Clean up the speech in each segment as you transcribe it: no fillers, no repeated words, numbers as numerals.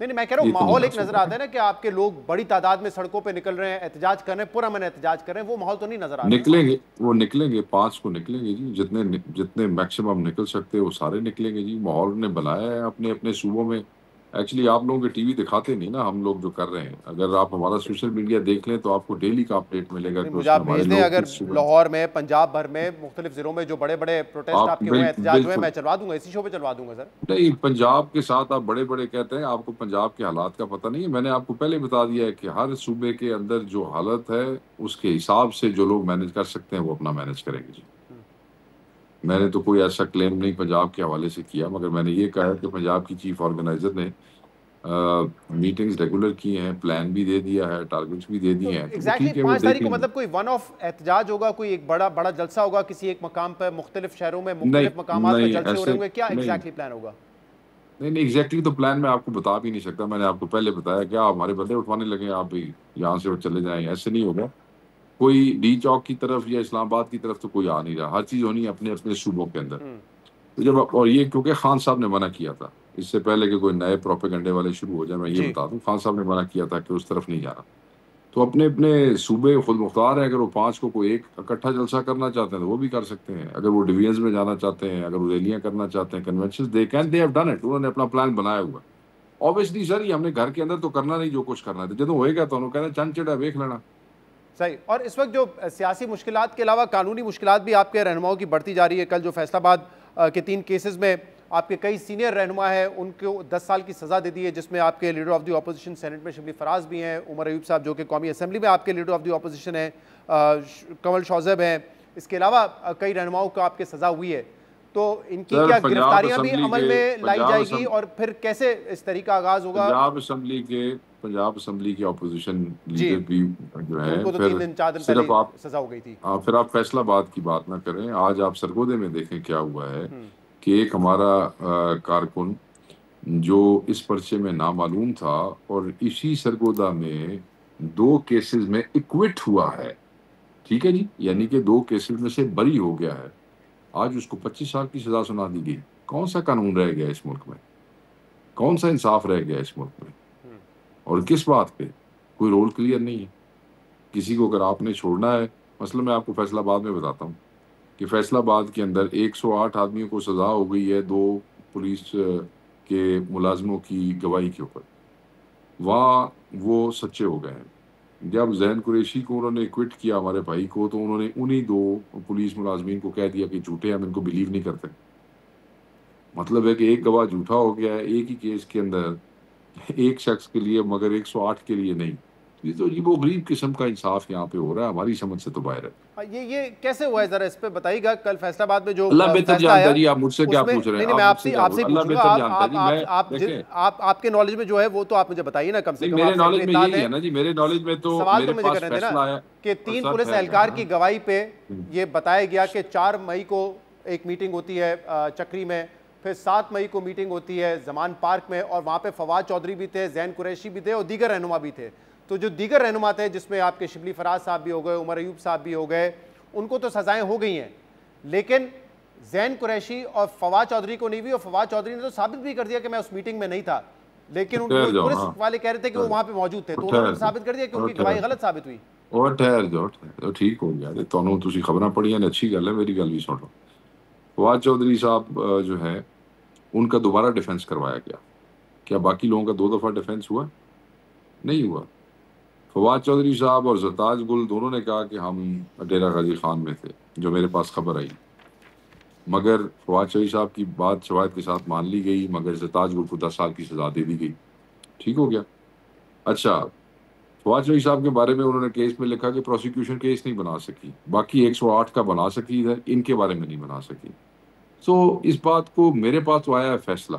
نہیں میں کہہ رہا ہوں ماحول ایک نظر آتا ہے نا کہ آپ کے لوگ بڑی تعداد میں سڑکوں پہ نکل رہے ہیں، احتجاج کر رہے ہیں، پرامن احتجاج کر رہے ہیں، وہ ماحول تو نہیں نظر آ رہا ہے؟ نکلیں گے، وہ نکلیں گے، 5 کو نکلیں گے جی، جتنے میکسیمم نکل سکتے وہ سارے نکلیں گے جی۔ ماحول نے بنایا ہے اپنے اپنے صوبوں میں۔ ایکچولی آپ لوگوں کے ٹی وی دکھاتے نہیں نا، ہم لوگ جو کر رہے ہیں۔ اگر آپ ہمارا سوشل میڈیا دیکھ لیں تو آپ کو ڈیلی کا اپڈیٹ ملے گا نہیں کہ مجھے اس میں آپ ہمارے بھیج دیں، لوگ اگر کس صوبے میں۔ لاہور میں، پنجاب بھر میں، مختلف ضلعوں میں جو بڑے بڑے پروٹیسٹ آپ کے ہوئے ہیں، احتجاج ہوئے ہیں، بالکل میں چلوا دوں گا، اسی شو پہ چلوا دوں گا سر۔ نہیں، پنجاب کے ساتھ آپ بڑے بڑے کہتے ہیں، آپ کو پنجاب کے حالات کا پتہ نہیں ہے۔ میں نے آپ کو پہلے بتا دیا ہے کہ ہر صوبے کے اندر جو حالت ہے اس کے حساب سے جو لوگ مینج کر سکتے ہیں وہ اپنا مینج کریں گے جی۔ میں نے تو کوئی ایسا کلیم نہیں پنجاب کے حوالے سے کیا، مگر میں نے یہ کہا ہے کہ پنجاب کی چیف آرگنائزر نے میٹنگز ریگولر کی ہیں، پلان بھی دے دیا ہے، ٹارگٹس بھی دے تو دیے ہیں، تو وہ ایگزیکٹلی ٹھیک ہے، وہ 5 تاریخ دیکھ کو لیں گے۔ مطلب کوئی ون آف احتجاج ہوگا، کوئی ایک بڑا جلسہ ہوگا کسی ایک مقام پہ، مختلف شہروں میں نہیں مختلف مقامات پہ نہیں جلسے ہو رہے ایسے ہوں گے، کیا نہیں ایگزیکٹلی پلان ہوگا؟ نہیں ایگزیکٹلی تو پلان میں آپ کو بتا بھی نہیں سکتا۔ میں نے آپ کو پہلے بتایا کہ آپ ہمارے بندے اٹھوانے لگے، آپ بھی یہاں سے چلے جائیں، ایسے نہیں ہوگا۔ کوئی ڈی چوک کی طرف یا اسلام آباد کی طرف تو کوئی آ نہیں رہا، ہر چیز ہونی ہے اپنے اپنے صوبوں کے اندر۔ جب اور یہ کیونکہ خان صاحب نے منع کیا تھا، اس سے پہلے کہ کوئی نئے پروپیگنڈے والے شروع ہو جائیں، میں یہ جی بتا دوں خان صاحب نے منع کیا تھا کہ اس طرف نہیں جانا۔ تو اپنے اپنے صوبے خود مختار ہیں، اگر وہ 5 کو کوئی ایک اکٹھا جلسہ کرنا چاہتے ہیں تو وہ بھی کر سکتے ہیں۔ اگر وہ ڈویژنز میں جانا چاہتے ہیں، اگر وہ ریلیاں کرنا چاہتے ہیں، conventions, they have done it, انہوں نے اپنا پلان بنایا ہوا ہے۔ اوبیسلی سر، یہ ہم نے گھر کے اندر تو کرنا نہیں جو کچھ کرنا تھا، جدوں ہوئے گا تو انہوں کہنا چند چڑا ویکھ لینا۔ صحیح۔ اور اس وقت جو سیاسی مشکلات کے علاوہ قانونی مشکلات بھی آپ کے رہنماؤں کی بڑھتی جا رہی ہے۔ کل جو فیصل آباد کے 3 کیسز میں آپ کے کئی سینئر رہنما ہیں، ان کو 10 سال کی سزا دے دی ہے، جس میں آپ کے leader of the opposition senate میں شبلی فراز بھی ہیں، عمر ایوب صاحب جو کہ قومی اسمبلی میں آپ کے لیڈر آف دی اپوزیشن ہیں، کنول شوذب ہیں، اس کے علاوہ کئی رہنماؤں کو آپ کے سزا ہوئی ہے۔ تو ان کی سر کیا پنجاب گرفتاریاں بھی اسمبلی عمل کے میں لائی پنجاب جائے گی، اور پھر کیسے اس طریقہ آغاز ہوگا؟ پنجاب اسمبلی کے اپوزیشن جی لیڈر بھی جو ان ہے، کو تو پھر 4 دن پہلے صرف آپ سزا ہو گئی تھی۔ پھر آپ فیصل آباد کی بات نہ کریں، آج آپ سرگودے میں دیکھیں کیا ہوا ہے کہ ایک ہمارا کارکن جو اس پرچے میں نامعلوم تھا اور اسی سرگودہ میں 2 کیسز میں ایکوٹ ہوا ہے، ٹھیک ہے جی، یعنی کہ 2 کیسز میں سے بری ہو گیا ہے، آج اس کو 25 سال کی سزا سنا دی گئی۔ کون سا قانون رہ گیا اس ملک میں؟ کون سا انصاف رہ گیا اس ملک میں؟ اور کس بات پہ؟ کوئی رول کلیئر نہیں ہے کسی کو۔ اگر آپ نے چھوڑنا ہے، مثلا میں آپ کو فیصل آباد میں بتاتا ہوں کہ فیصل آباد کے اندر 108 آدمیوں کو سزا ہو گئی ہے 2 پولیس کے ملازموں کی گواہی کے اوپر، وہاں وہ سچے ہو گئے ہیں۔ جب زین قریشی کو انہوں نے کوئٹ کیا ہمارے بھائی کو، تو انہوں نے انہی 2 پولیس ملازمین کو کہہ دیا کہ جھوٹے، ہم ان کو بلیو نہیں کرتے۔ مطلب ہے کہ ایک گواہ جھوٹا ہو گیا ہے ایک ہی کیس کے اندر، ایک شخص کے لیے، مگر 108 کے لیے نہیں۔ یہ تو عجیب و غریب قسم کا انصاف یہاں پہ ہو رہا ہے، ہماری سمجھ سے تو باہر ہے۔ یہ کیسے ہوا ہے، ذرا اس پہ بتائیے گا۔ کل فیصل آباد میں جو اللہ بہتر فیصلہ جانتا آیا ہے جی، آپ مجھ سے اس کیا میں، پوچھ رہے ہیں؟ نہیں میں آپ آپ مجھ سے سے کیا ہی اللہ پوچھوں بہتر گا، جانتا ہے جی۔ میں دیکھیں، آپ کے نالج میں جو ہے وہ تو آپ مجھے بتائیے نا، کم سے نہیں، کم میرے آپ سے نالج اتنے میں اطلاع یہی ہیں۔ ہے نا جی، میرے نالج میں تو سوال میرے تو مجھے پاس کرنے دینا فیصلہ آیا کہ اور 3 سر پولیس ٹھہر اہلکار جائیں۔ کی گواہی پہ یہ بتایا گیا کہ 4 مئی کو ایک میٹنگ ہوتی ہے چکری میں، پھر 7 مئی کو میٹنگ ہوتی ہے زمان پارک میں، اور وہاں پہ فواد چودھری بھی تھے، زین قریشی بھی تھے، اور دیگر رہنما بھی تھے۔ تو جو دیگر رہنما تھے، جس میں آپ کے شبلی فراز صاحب بھی ہو گئے، عمر ایوب صاحب بھی ہو گئے، ان کو تو سزائیں ہو گئی ہیں، لیکن زین قریشی اور فواد چودھری کو نہیں ہوئی، اور فواد چودھری نے تو ثابت بھی کر دیا کہ میں اس میٹنگ میں نہیں تھا، لیکن ٹھہر جاؤ، پولیس ہاں والے کہہ رہے تھے کہ وہ وہاں پہ موجود تھے، تو انہوں نے ٹھہر تو جاؤ، ثابت کر دیا کہ ان اور کی گواہی ٹھہر غلط ثابت ہوئی۔ اور ٹھہر جاؤ، ٹھیک ہو گیا۔ تانوں تسی خبراں پڑھیاں نے، اچھی گل ہے، میری گل بھی سن لو۔ فواد چودھری صاحب جو ہے، ان کا دوبارہ ڈیفنس کروایا گیا۔ کیا باقی لوگوں کا 2 دفعہ ڈیفنس ہوا؟ نہیں ہوا۔ فواد چودھری صاحب اور زرتاج گل دونوں نے کہا کہ ہم ڈیرہ غازی خان میں تھے، جو میرے پاس خبر آئی، مگر فواد چودھری صاحب کی بات شواہد کے ساتھ مان لی گئی، مگر زرتاج گل کو 10 سال کی سزا دے دی گئی۔ ٹھیک ہو گیا۔ اچھا، فواد چودھری صاحب کے بارے میں انہوں نے کیس میں لکھا کہ پروسیکیوشن کیس نہیں بنا سکی، باقی 108 کا بنا سکی ہے، ان کے بارے میں نہیں بنا سکی۔ سو اس بات کو میرے پاس تو آیا ہے فیصلہ،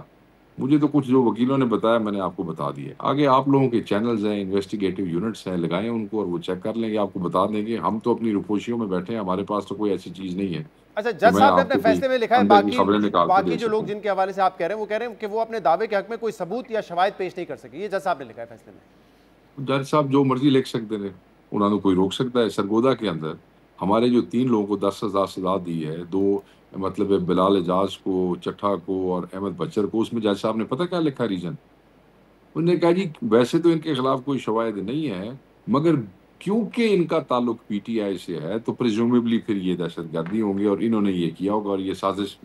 مجھے تو کچھ جو وکیلوں نے بتایا میں نے آپ کو بتا دیے، آگے آپ لوگوں کے چینلز ہیں، انویسٹیگیٹو یونٹس ہیں، لگائیں ان کو اور وہ چیک کر لیں گے، آپ کو بتا دیں گے۔ ہم تو اپنی روپوشیوں میں بیٹھے ہیں، ہمارے پاس تو کوئی ایسی چیز نہیں ہے اچھا، کہ جج میں صاحب نے آپ اپنے کو کوئی فیصلے میں لکھا ہے اندر کی خبریں نکال کے باقی دے جو لوگ سکوں۔ جن کے حوالے سے آپ کہہ رہے ہیں، وہ کہہ رہے ہیں کہ وہ اپنے دعوے کے حق میں کوئی ثبوت یا شواہد پیش نہیں کر سکے، یہ جج صاحب نے لکھا ہے فیصلے میں۔ جج صاحب جو مرضی لکھ سکتے ہیں، انہوں نے کوئی روک سکتا ہے؟ سرگودا کے اندر ہمارے جو 3 لوگوں کو 10,000 سزا دی ہے، 2 مطلب بلال اعجاز کو، چٹھا کو اور احمد بچر کو، اس میں جج صاحب نے پتہ کیا لکھا ریزن؟ انہوں نے کہا جی ویسے تو ان کے خلاف کوئی شواہد نہیں ہے، مگر کیونکہ ان کا تعلق پی ٹی آئی سے ہے تو پریزیومیبلی پھر یہ دہشت گردی ہوں گے اور انہوں نے یہ کیا ہوگا اور یہ سازش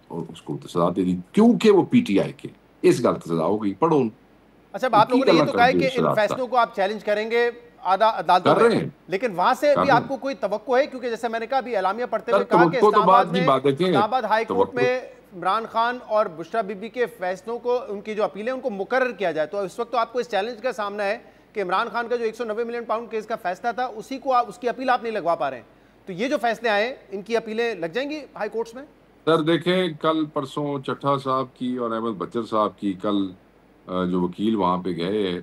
اور اس کو سزا دے دی کیونکہ وہ پی ٹی آئی کے، اس غلط سزا ہو گئی. پڑھو اچھا آپ کی لوگوں نے یہ گلا تو کر کہا ہے دے کہ ان شراب فیصلوں کو آپ چیلنج کریں گے عدالتوں کر میں، رہے ہیں لیکن وہاں سے کر بھی رہے آپ ہیں کو کوئی توقع ہے؟ کیونکہ جیسے میں نے کہا ابھی اعلامیہ پڑھتے سر ہوئے کہا کہ توقع تو بعد کی بات ہے کہ اسلام آباد ہائی کورٹ توقع میں عمران خان اور بشریٰ بی بی کے فیصلوں کو، ان کی جو اپیلیں ان کو مقرر کیا جائے. تو اس وقت تو آپ کو اس چیلنج کا سامنا ہے کہ عمران خان کا جو 190 ملین پاؤنڈ کیس کا فیصلہ تھا اسی کو اس کی اپیل آپ نہیں لگوا پا رہے ہیں. تو یہ جو فیصلے آئے ان کی اپیلیں لگ جائیں گی ہائی کورٹس میں؟ سر دیکھیں کل پرسوں چٹھا صاحب کی اور احمد بچر صاحب کی کل جو وکیل وہاں پہ گئے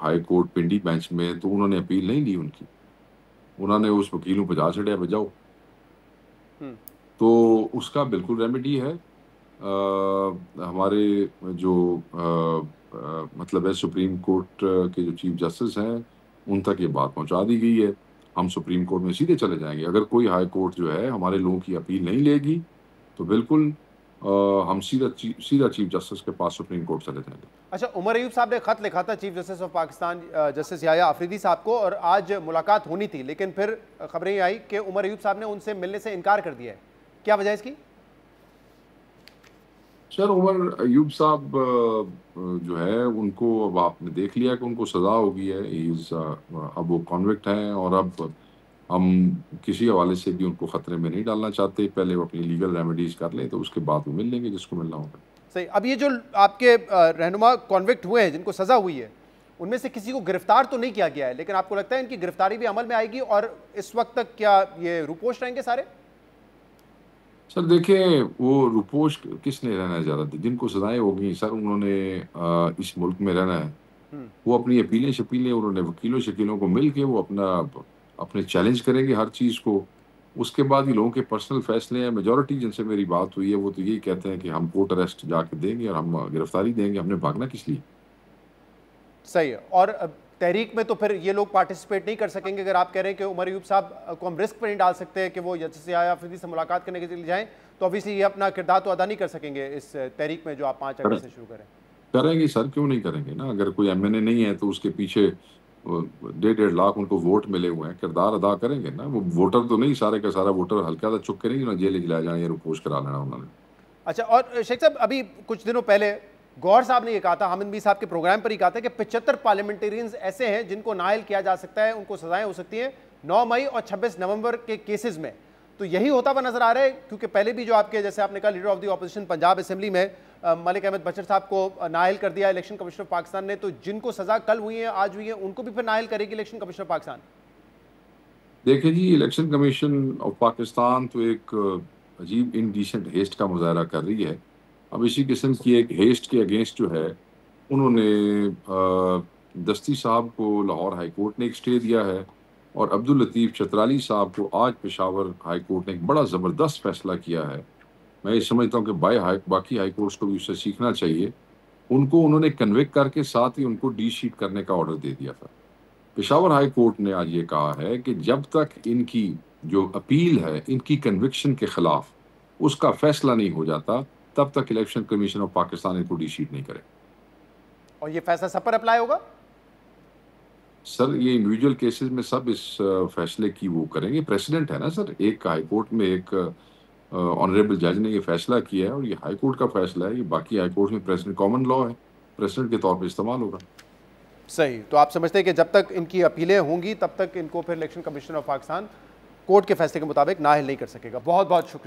ہائی کورٹ پنڈی بینچ میں تو انہوں نے اپیل نہیں لی ان کی، انہوں نے اس وکیلوں پہ جا چڑھیا بجاؤ. تو اس کا بالکل ریمیڈی ہے. ہمارے جو مطلب ہے سپریم کورٹ کے جو چیف جسٹس ہیں ان تک یہ بات پہنچا دی گئی ہے. ہم سپریم کورٹ میں سیدھے چلے جائیں گے. اگر کوئی ہائی کورٹ جو ہے ہمارے لوگوں کی اپیل نہیں لے گی تو بالکل ہم سیدھا چیف جسٹس کے پاس سپریم کورٹ چلے جائیں گے. اچھا عمر ایوب صاحب نے خط لکھا تھا chief justice of Pakistan justice Yahya Afridi صاحب کو، اور آج ملاقات ہونی تھی، لیکن پھر خبریں یہ آئی کہ عمر ایوب صاحب نے ان سے ملنے سے انکار کر دیا ہے. کیا وجہ اس کی؟ سر عمر ایوب صاحب جو ہے ان کو اب آپ نے دیکھ لیا کہ ان کو سزا ہو گئی ہے. اب وہ کانوکٹ ہیں اور اب ہم کسی حوالے سے بھی ان کو خطرے میں نہیں ڈالنا چاہتے. پہلے وہ اپنی لیگل ریمیڈیز کر لیں تو اس کے بعد وہ مل لیں گے جس کو ملنا ہوگا. صحیح. اب یہ جو آپ کے رہنما کانوکٹ ہوئے ہیں جن کو سزا ہوئی ہے ان میں سے کسی کو گرفتار تو نہیں کیا گیا ہے، لیکن آپ کو لگتا ہے ان کی گرفتاری بھی عمل میں آئے گی؟ اور اس وقت تک کیا یہ روپوش رہیں گے سارے؟ سر دیکھیں وہ روپوش کس نے رہنا ہے زیادہ دن؟ جن کو سزائیں ہوگی سر انہوں نے اس ملک میں رہنا ہے. وہ اپنی اپیلیں شپیلیں انہوں نے وکیلوں شکیلوں کو مل کے وہ اپنے چیلنج کریں گے ہر چیز کو. اس کے بعد یہ لوگوں کے پرسنل فیصلے ہیں. میجورٹی جن سے میری بات ہوئی ہے وہ تو یہی کہتے ہیں کہ ہم کورٹ اریسٹ جا کے دیں گے اور ہم گرفتاری دیں گے. ہم نے بھاگنا کس لیے؟ صحیح ہے. اور تحریک میں تو پھر یہ لوگ پارٹیسپیٹ نہیں کر سکیں گے؟ اگر آپ کہہ رہے ہیں کہ عمر ایوب صاحب کو ہم رسک پہ نہیں ڈال سکتے کہ وہ جسٹس یحییٰ آفریدی سے ملاقات کرنے کے لیے جائیں، تو obviously یہ اپنا کردار تو ادا نہیں کر سکیں گے اس تحریک میں جو آپ 5 اگست سے شروع کریں. کریں گے سر، کیوں نہیں کریں گے نا. اگر کوئی ایم این اے نہیں ہے تو اس کے پیچھے 1.5 لاکھ ان کو ووٹ ملے ہوئے ہیں، کردار ادا کریں گے نا. وہ ووٹر تو نہیں سارے کا سارا ووٹر ہلکا سا چک کے نہیں جیل جلا جائیں یا روپوش کرا لینا انہوں نے. اچھا اور شیخ صاحب ابھی کچھ دنوں پہلے گوہر صاحب نے یہ کہا تھا، حامد میر صاحب کے پروگرام پر ہی کہا تھا کہ 75 پارلیمنٹیرینز ایسے ہیں جن کو نااہل کیا جا سکتا ہے، ان کو سزائیں ہو سکتی ہیں 9 مئی اور 26 نومبر کے کیسز میں. تو یہی ہوتا ہوا نظر آ رہا ہے؟ کیونکہ پہلے بھی جو آپ کے جیسے آپ نے کہا leader of the opposition Punjab assembly میں ملک احمد بچر صاحب کو نااہل کر دیا الیکشن کمیشن آف پاکستان نے، تو جن کو سزا کل ہوئی ہیں آج ہوئی ہیں ان کو بھی پھر نااہل کرے گی الیکشن کمیشن آف پاکستان؟ دیکھیں جی الیکشن کمیشن آف پاکستان تو ایک عجیب انڈیسنٹ ہیسٹ کا مظاہرہ کر رہی ہے. اب اسی قسم کی ایک ہیسٹ کے اگینسٹ جو ہے انہوں نے دستی صاحب کو لاہور ہائی کورٹ نے ایک اسٹے دیا ہے اور عبداللطیف چترالی صاحب کو آج پشاور ہائی کورٹ نے ایک بڑا زبردست فیصلہ کیا ہے. میں یہ سمجھتا ہوں کہ باقی ہائی کورٹس کو بھی اس سے سیکھنا چاہیے. ان کو انہوں نے کنوکٹ کر کے ساتھ ہی ان کو ڈی شیٹ کرنے کا آرڈر دے دیا تھا. پشاور ہائی کورٹ نے آج یہ کہا ہے کہ جب تک ان کی جو اپیل ہے ان کی کنوکشن کے خلاف اس کا فیصلہ نہیں ہو جاتا تب تک الیکشن کمیشن آف پاکستان ان کو ڈی شیٹ نہیں کرے. اور یہ فیصلہ سب پر اپلائی ہوگا؟ سر یہ انڈیویجول کیسز میں سب اس فیصلے کی وہ کریں گے. پریسیڈنٹ ہے نا سر، ایک ہائی کورٹ میں ایک آنریبل جج نے یہ فیصلہ کیا ہے اور یہ ہائی کورٹ کا فیصلہ ہے. یہ باقی ہائی کورٹ میں پریسیڈنٹ کامن لا ہے، پریسیڈنٹ کے طور پہ استعمال ہوگا. صحیح. تو آپ سمجھتے ہیں کہ جب تک ان کی اپیلیں ہوں گی تب تک ان کو پھر election commission of Pakistan court کے فیصلے کے مطابق نااہل نہیں کر سکے گا. بہت بہت شکریہ.